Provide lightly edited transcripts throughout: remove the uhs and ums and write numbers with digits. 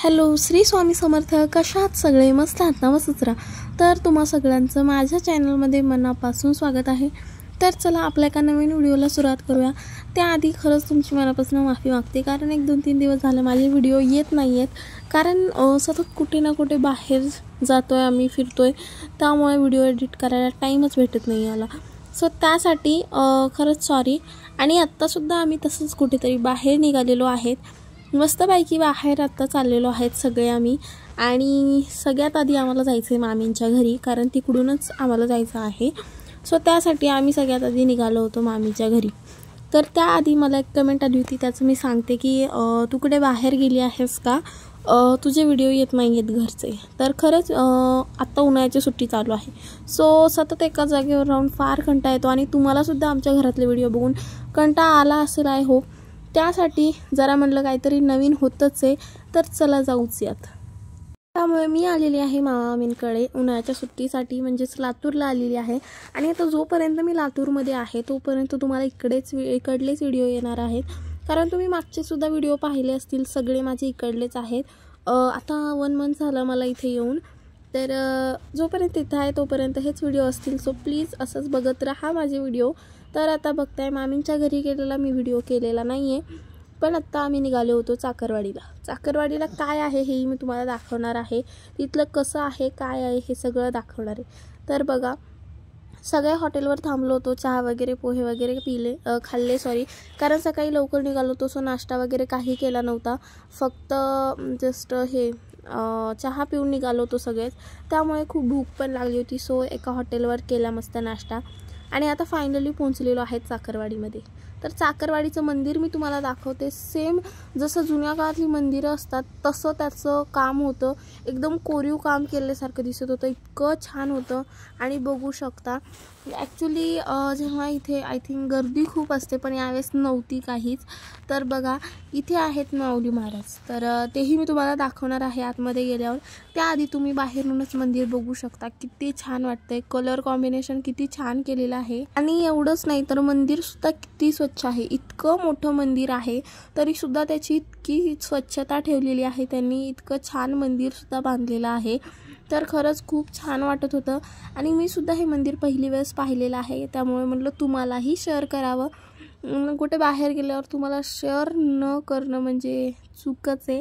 Hello, Shri Swami Samarth. कशा आहात सगळे? मस्त आहात ना? मस्तच राहा. तर तुम्हा सगळ्यांचं माझ्या चॅनलमध्ये मनापासून स्वागत आहे. तर चला आपल्या एका नवीन व्हिडिओला सुरुवात करूया. त्याआधी खरंच तुमची मनापासून माफी मागते, कारण 1-2-3 दिवस झाले माझे व्हिडिओ येत नाही आहेत. कारण सतत कुठे ना कुठे बाहेर जातो आहे, आम्ही फिरतो आहे, त्यामुळे व्हिडिओ एडिट करायला टाईमच भेटत नाही मला. सो त्यासाठी खरंच सॉरी. आणि आत्तासुद्धा आम्ही तसंच कुठेतरी बाहेर निघालेलो आहेत. मस्तपैकी बाहेर आत्ता चाललेलो आहेत सगळे आम्ही. आणि सगळ्यात आधी आम्हाला जायचं आहे मामींच्या घरी, कारण तिकडूनच आम्हाला जायचं आहे. सो त्यासाठी आम्ही सगळ्यात आधी निघालो होतो मामीच्या घरी. तर त्याआधी मला एक कमेंट आली होती, त्याचं मी सांगते की तू कुठे बाहेर गेली आहेस का, तुझे व्हिडिओ येत नाही आहेत घरचे. तर खरंच आत्ता उन्हाळ्याची सुट्टी चालू आहे. सो सतत एका जागेवर राहून फार कंटाळा येतो, आणि तुम्हालासुद्धा आमच्या घरातले व्हिडिओ बघून कंटाळा आला असेल आय होप. त्यासाठी जरा म्हटलं काहीतरी नवीन होतच आहे, तर चला जाऊच यात. त्यामुळे मी आलेली आहे मामींकडे उन्हाळ्याच्या सुट्टीसाठी, म्हणजेच लातूरला आलेली आहे. आणि आता जोपर्यंत मी लातूरमध्ये आहे तोपर्यंत तुम्हाला इकडलेच व्हिडिओ येणार आहेत, कारण तुम्ही मागचेसुद्धा व्हिडिओ पाहिले असतील, सगळे माझे इकडलेच आहेत. आता 1 मंथ झालं मला इथे येऊन. तर जोपर्यंत इथं आहे तोपर्यंत हेच व्हिडिओ असतील. सो प्लीज असंच बघत राहा माझे व्हिडिओ. तर आता बघताय मामींच्या घरी गेलेला मी व्हिडिओ केलेला नाही आहे, पण आत्ता आम्ही निघालो होतो चाकरवाडीला काय आहे हेही मी तुम्हाला दाखवणार आहे. तिथलं कसं आहे, काय आहे हे सगळं दाखवणार आहे. तर बघा, सगळ्या हॉटेलवर थांबलो होतो, चहा वगैरे पोहे वगैरे खाल्ले कारण सकाळी लवकर निघालो होतो. सो नाश्ता वगैरे काही केला नव्हता, फक्त जस्ट हे चहा पिऊन निघालो होतो सगळेच. त्यामुळे खूप भूक पण लागली होती. सो एका हॉटेलवर केला मस्त नाश्ता, आणि आता फायनली पोहोचलेलो आहे चाकरवाडीमध्ये. तर चाकरवाडीचं मंदिर मी तुम्हाला दाखवते. सेम जसं जुन्या काळातली मंदिरं असतात तसं त्याचं काम होतं. एकदम कोरीव काम केल्यासारखं दिसत होतं, इतकं छान होतं. आणि बघू शकता ॲक्च्युली जेव्हा इथे आय थिंक गर्दी खूप असते, पण यावेळेस नव्हती काहीच. तर बघा, इथे आहेत माऊली महाराज, तर तेही मी तुम्हाला दाखवणार आहे आतमध्ये गेल्यावर. त्याआधी तुम्ही बाहेरूनच मंदिर बघू शकता, किती छान वाटतंय. कलर कॉम्बिनेशन किती छान केलेलं आहे. आणि एवढंच नाही तर मंदिरसुद्धा किती स्वच्छ आहे. इतकं मोठं मंदिर आहे तरीसुद्धा त्याची इतकी स्वच्छता ठेवलेली आहे त्यांनी. इतकं छान मंदिरसुद्धा बांधलेलं आहे. तर खरंच खूप छान वाटत होतं. आणि मी सुद्धा हे मंदिर पहिली वेळेस पाहिलेलं आहे, त्यामुळे म्हटलं तुम्हालाही शेअर करावं. कुठे बाहेर गेल्यावर तुम्हाला शेअर न करणं म्हणजे चूकच आहे,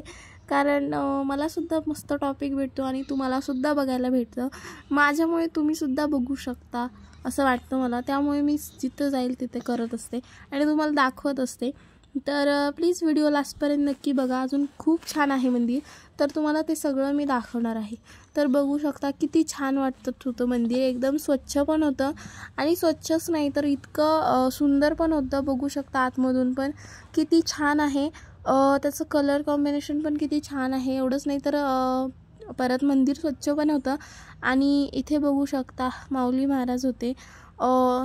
कारण मलासुद्धा मस्त टॉपिक भेटतो आणि तुम्हालासुद्धा बघायला भेटतं. माझ्यामुळे तुम्हीसुद्धा बघू शकता असं वाटतं मला. त्यामुळे मी जिथं जाईल तिथे करत असते आणि तुम्हाला दाखवत असते. तर प्लीज व्हिडिओ लास्टपर्यंत नक्की बघा. अजून खूप छान आहे मंदिर, तर तुम्हाला ते सगळं मी दाखवणार आहे. तर बघू शकता किती छान वाटत होतं मंदिर. एकदम स्वच्छ पण होतं, आणि स्वच्छच नाही तर इतकं सुंदर पण होतं. बघू शकता आतमधून पण किती छान आहे. त्याचं कलर कॉम्बिनेशन पण किती छान आहे. एवढंच नाही तर परत मंदिर स्वच्छ पण होतं. आणि इथे बघू शकता माऊली महाराज होते.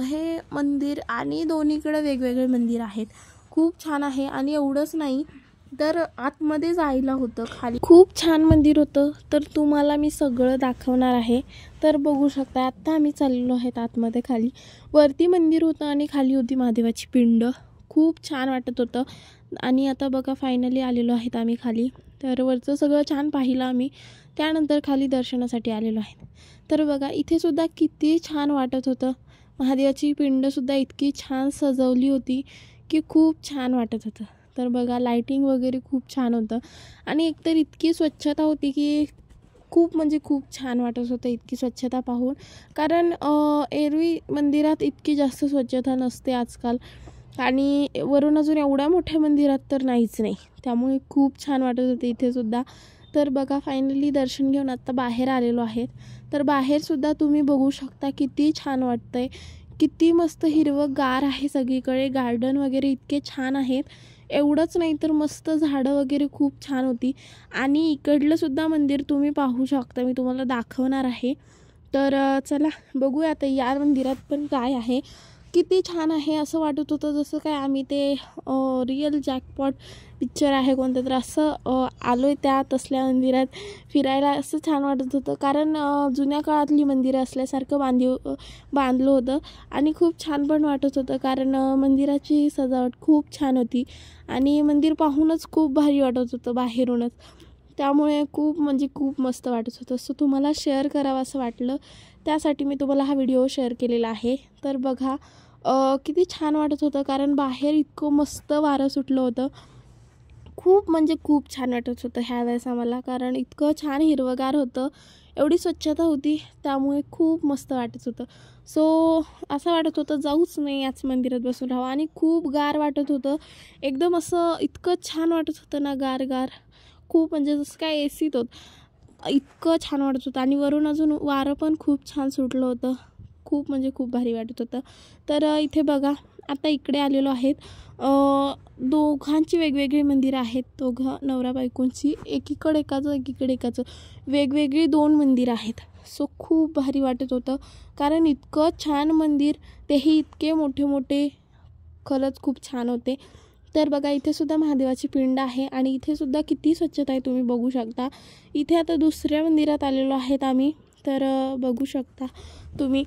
हे मंदिर आणि दोन्हीकडे वेगवेगळे मंदिर आहेत. खूप छान आहे. आणि एवढंच नाही तर आतमध्ये जायला होतं खाली. खूप छान मंदिर होतं, तर तुम्हाला मी सगळं दाखवणार आहे. तर बघू शकता आत्ता आम्ही चाललेलो आहेत आतमध्ये. खाली वरती मंदिर होतं आणि खाली होती महादेवाची पिंड. खूप छान वाटत होतं. आणि आता बघा फायनली आलेलो आहेत आम्ही खाली. तर वरचं सगळं छान पाहिलं आम्ही, त्यानंतर खाली दर्शनासाठी आलेलो आहे. तर बघा इथेसुद्धा किती छान वाटत होतं. महादेवाची पिंडसुद्धा इतकी छान सजवली होती की खूप छान वाटत होतं. तर बघा लाईटिंग वगैरे खूप छान होतं, आणि एकतर इतकी स्वच्छता होती की खूप म्हणजे खूप छान वाटत होतं इतकी स्वच्छता पाहून. कारण एरवी मंदिरात इतकी जास्त स्वच्छता नसते आजकाल, आणि वरून अजून एवढ्या मोठ्या मंदिरात तर नाहीच नाही. त्यामुळे खूप छान वाटत होते इथेसुद्धा. तर बघा फायनली दर्शन घेऊन आत्ता बाहेर आलेलो आहेत. तर बाहेरसुद्धा तुम्ही बघू शकता किती छान वाटतंय. किती मस्त हिरवंगार आहे सगळीकडे. गार्डन वगैरे इतके छान आहेत. एवढंच नाही तर मस्त झाडं वगैरे खूप छान होती. आणि इकडलंसुद्धा मंदिर तुम्ही पाहू शकता, मी तुम्हाला दाखवणार आहे. तर चला बघूया आता या मंदिरात पण काय आहे. किती छान आहे. असं वाटत होतं जसं काय आम्ही ते रिअल जॅकपॉट पिक्चर आहे कोणतं तर, असं आलो आहे त्या तसल्या मंदिरात फिरायला. असं छान वाटत होतं, कारण जुन्या काळातली मंदिरं असल्यासारखं बांधलं होतं. आणि खूप छान पण वाटत होतं, कारण मंदिराची सजावट खूप छान होती. आणि मंदिर पाहूनच खूप भारी वाटत होतं बाहेरूनच. त्यामुळे खूप म्हणजे खूप मस्त वाटत होतं. सो तुम्हाला शेअर करावं असं वाटलं, त्यासाठी मी तुम्हाला हा व्हिडिओ शेअर केलेला आहे. तर बघा किती छान वाटत होतं, कारण बाहेर इतकं मस्त वारं सुटलं होतं. खूप म्हणजे खूप छान वाटत होतं ह्या वेळेस आम्हाला, कारण इतकं छान हिरवंगार होतं, एवढी स्वच्छता होती, त्यामुळे खूप मस्त वाटत होतं. सो असं वाटत होतं जाऊच नाही, याच मंदिरात बसून राहावं. आणि खूप गार वाटत होतं, एकदम असं इतकं छान वाटत होतं ना, गार गार खूप, म्हणजे जसं काय एसीत होत, इतकं छान वाटत होतं. आणि वरून अजून वारं पण खूप छान सुटलं होतं, खूप म्हणजे खूप भारी वाटत होतं. तर इथे बघा आता इकडे आलेलो आहेत, दोघांची वेगवेगळी मंदिरं आहेत, दोघं नवरा बायकोंची, एकीकडे एकाचं एकीकडे एकाचं, वेगवेगळी 2 मंदिरं आहेत. सो खूप भारी वाटत होतं, कारण इतकं छान मंदिर, तेही इतके मोठे मोठे, खरंच खूप छान होते. तर बघा इथे सुद्धा महादेवाची पिंड आहे, आणि इथे सुद्धा किती स्वच्छता आहे तुम्ही बघू शकता. इथे आता दुसऱ्या मंदिरात आलेलो आहेत आम्ही, तर बघू शकता तुम्ही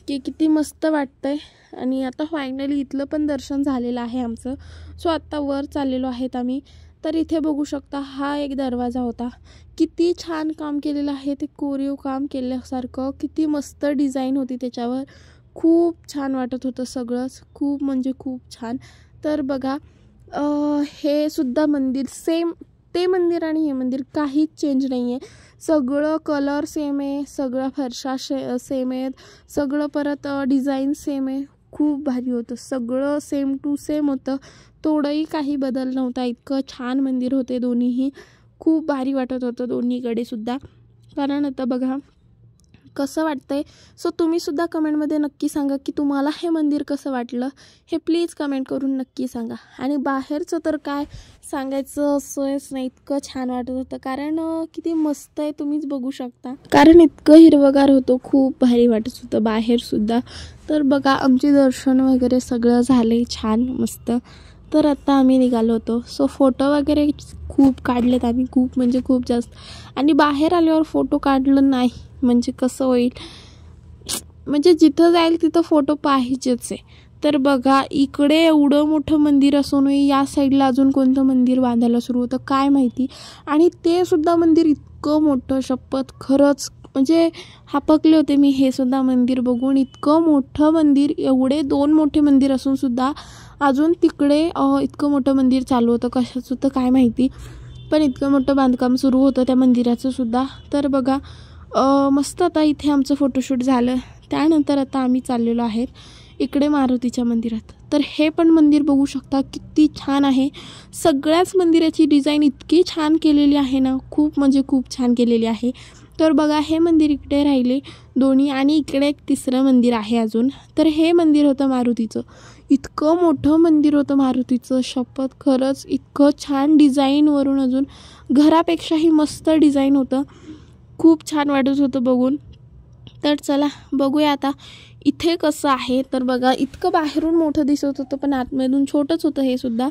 की किती मस्त वाटतंय. आणि आता फायनली इथलं पण दर्शन झालेलं आहे आमचं. सो आत्ता वर चाललेलो आहेत आम्ही. तर इथे बघू शकता हा एक दरवाजा होता, किती छान काम केलेलं आहे, ते कोरीव काम केल्यासारखं, किती मस्त डिझाईन होती त्याच्यावर, खूप छान वाटत होतं सगळंच, खूप म्हणजे खूप छान. तर बघा हे सुद्धा मंदिर सेम, ते मंदिर आणि हे मंदिर काहीच चेंज नाही आहे, सगळं कलर सेम आहे, सगळं फरशा सेम आहेत, सगळं परत डिझाईन सेम आहे. खूप भारी होतं, सगळं सेम टू सेम होतं, थोडंही काही बदल नव्हता. इतकं छान मंदिर होते दोन्हीही, खूप भारी वाटत होतं दोन्हीकडे सुद्धा. कारण आता बघा कसं वाटतंय. सो तुम्हीसुद्धा कमेंटमध्ये नक्की सांगा की तुम्हाला हे मंदिर कसं वाटलं, हे प्लीज कमेंट करून नक्की सांगा. आणि बाहेरचं तर काय सांगायचं सोयच नाही, इतकं छान वाटत होतं, कारण किती मस्त आहे तुम्हीच बघू शकता, कारण इतकं हिरवगार होतं, खूप भारी वाटत होतं बाहेरसुद्धा. तर बघा आमचे दर्शन वगैरे सगळं झाले छान मस्त. तर आता आम्ही निघालो होतो. सो फोटो वगैरे खूप काढलेत आम्ही, खूप म्हणजे खूप जास्त. आणि बाहेर आल्यावर फोटो काढलं नाही म्हणजे कसं होईल, म्हणजे जिथं जाईल तिथं फोटो पाहिजेच आहे. तर बघा इकडे एवढं मोठं मंदिर असूनही या साईडला अजून कोणतं मंदिर बांधायला सुरू होतं काय माहिती. आणि ते सुद्धा मंदिर इतकं मोठं, शपथ खरंच म्हणजे हापकले होते मी हे सुद्धा मंदिर बघून. इतकं मोठं मंदिर, एवढे 2 मोठे मंदिर असून सुद्धा अजून तिकडे इतकं मोठं मंदिर चालू होतं, कशाचं होतं काय माहिती, पण इतकं मोठं बांधकाम सुरू होतं त्या मंदिराचं सुद्धा. तर बघा मस्त आता इथे आमचं फोटोशूट झालं. त्यानंतर आता आम्ही चाललेलो आहेत इकडे मारुतीच्या मंदिरात. तर हे पण मंदिर बघू शकता किती छान आहे, सगळ्याच मंदिराची डिझाईन इतकी छान केलेली आहे ना, खूप म्हणजे खूप छान केलेली आहे. तर बघा हे मंदिर इकडे राहिले दोन्ही, आणि इकडे एक तिसरं मंदिर आहे अजून. तर हे मंदिर होतं मारुतीचं, इतकं मोठं मंदिर होतं मारुतीचं, शपथ खरंच इतकं छान डिझाईनवरून अजून घरापेक्षाही मस्त डिझाईन होतं, खूप छान वाटत होतं बघून. तर चला बघूया आता इथे कसं आहे. तर बघा इतकं बाहेरून मोठं दिसत होतं, पण आतमधून छोटंच होतं हे सुद्धा,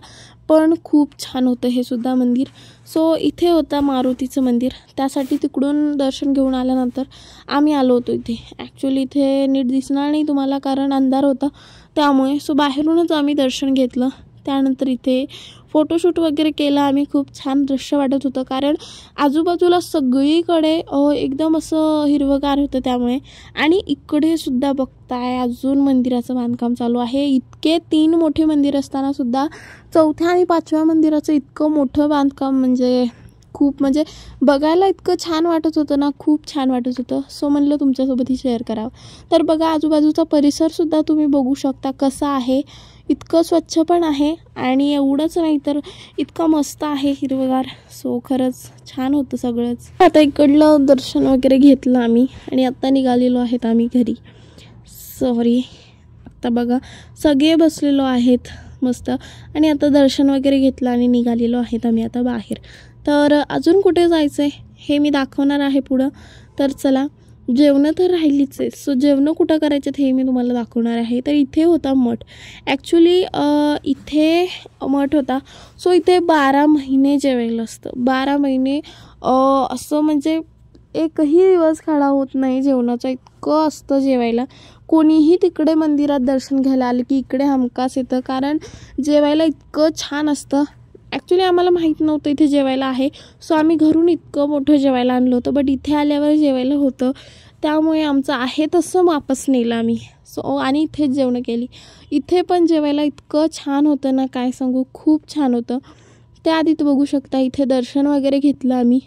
पण खूप छान होतं हे सुद्धा मंदिर. सो इथे होतं मारुतीचं मंदिर, त्यासाठी तिकडून दर्शन घेऊन आल्यानंतर आम्ही आलो होतो इथे. ॲक्च्युली इथे नीट दिसणार नाही तुम्हाला, कारण अंधार होता त्यामुळे. सो बाहेरूनच आम्ही दर्शन घेतलं, त्यानंतर इथे फोटोशूट वगैरे केलं आम्ही. खूप छान दृश्य वाटत होतं, कारण आजूबाजूला सगळीकडे एकदम असं हिरवंगार होतं त्यामुळे. आणि इकडे सुद्धा बघताय अजून मंदिराचं बांधकाम चालू आहे. इतके 3 मोठे मंदिर असताना सुद्धा 4थ्या आणि 5व्या मंदिराचं इतकं मोठं बांधकाम, म्हणजे खूप म्हणजे बघायला इतकं छान वाटत होतं ना, खूप छान वाटत होतं. सो म्हणलं तुमच्यासोबतही शेअर करावं. तर बघा आजूबाजूचा परिसरसुद्धा तुम्ही बघू शकता कसा आहे, इतकं स्वच्छ पण आहे, आणि एवढंच नाही तर इतकं मस्त आहे हिरवगार. सो खरंच छान होतं सगळंच. आता इकडलं दर्शन वगैरे घेतलं आम्ही, आणि आता निघालेलो आहेत आम्ही घरी. सॉरी, आता बघा सगळे बसलेलो आहेत मस्त, आणि आता दर्शन वगैरे घेतलं आणि निघालेलो आहेत आम्ही आता बाहेर. तर अजून कुठे जायचं आहे हे मी दाखवणार आहे पुढं. तर चला, जेवणं तर राहिलीच आहे. सो जेवणं कुठं करायचं हे मी तुम्हाला दाखवणार आहे. तर इथे होता मठ, ॲक्च्युली इथे मठ होता. सो इथे 12 महिने जेवायला असतं, 12 महिने असं म्हणजे एकही दिवस खाडा होत नाही जेवणाचा, इतकं असतं जेवायला. कोणीही तिकडे मंदिरात दर्शन घ्यायला आलं की इकडे हमखास येतं, कारण जेवायला इतकं छान असतं. ॲक्च्युली आम्हाला माहीत नव्हतं इथे जेवायला आहे. सो आम्ही घरून इतकं मोठं जेवायला आणलं होतं, बट इथे आल्यावर जेवायला होतं, त्यामुळे आमचं आहे तसं वापस नेलं आम्ही. सो आणि इथेच जेवणं केली. इथे पण जेवायला इतकं छान होतं ना, काय सांगू, खूप छान होतं. त्याआधी तर बघू शकता इथे दर्शन वगैरे घेतलं आम्ही.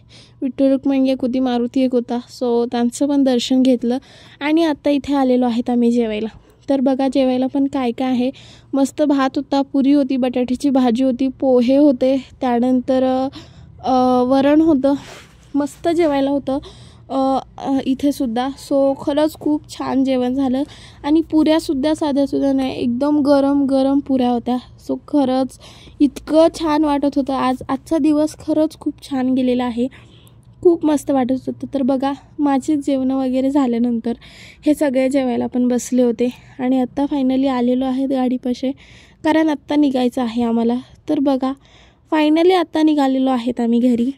विठ्ठल रुक्मिणी एक होती, मारुती एक होता, सो त्यांचं पण दर्शन घेतलं. आणि आत्ता इथे आलेलो आहेत आम्ही जेवायला. तर बघा जेवायला पण काय काय आहे. मस्त भात होता, पुरी होती, बटाट्याची भाजी होती, पोहे होते, त्यानंतर वरण होतं. मस्त जेवायला होतं इथे सुद्धा. सो खरंच खूप छान जेवण झालं. आणि पुऱ्यासुद्धा साध्यासुद्धा नाही, एकदम गरम गरम पुऱ्या होत्या. सो खरंच इतकं छान वाटत होतं. आजचा दिवस खरंच खूप छान गेलेला आहे. खूप मस्त वाटत होतं. तर बघा माझे जेवणं वगैरे झाल्यानंतर हे सगळे जेवायला पण बसले होते. आणि आत्ता फायनली आलेलो आहे गाडीपाशी, कारण आत्ता निघायचं आहे आम्हाला. तर बघा फायनली आत्ता निघालेलो आहेत आम्ही घरी.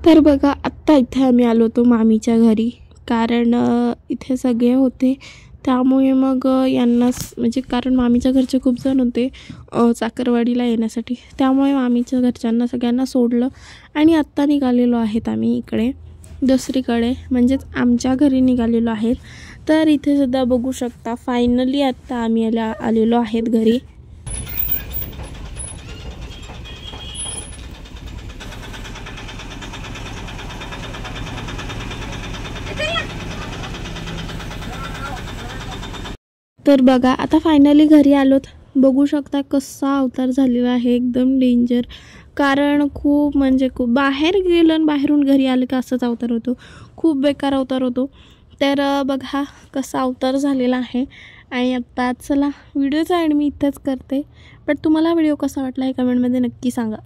तर बघा आत्ता इथे आम्ही आलो होतो मामीच्या घरी, कारण इथे सगळे होते, त्यामुळे मग यांनाच म्हणजे कारण मामीच्या घरचे खूप जण होते चाकरवाडीला येण्यासाठी, त्यामुळे मामीच्या घरच्यांना सगळ्यांना सोडलं. आणि आत्ता निघालेलो आहेत आम्ही इकडे दुसरीकडे, म्हणजेच आमच्या घरी निघालेलो आहेत. तर इथे सुद्धा बघू शकता फायनली आत्ता आम्ही आलेलो आहेत घरी. तर बघा आता फायनली घरी आलोत. बघू शकता कसा अवतार झालेला आहे, एकदम डेंजर. कारण खूप म्हणजे खूप बाहेर गेलं आणि बाहेरून घरी आलं का असंच अवतार होतो, खूप बेकार अवतार होतो. तर बघा कसा अवतार झालेला आहे. आणि आत्ता चला व्हिडिओचा एंड मी इथंच करते. बट तुम्हाला व्हिडिओ कसा वाटला हे कमेंटमध्ये नक्की सांगा.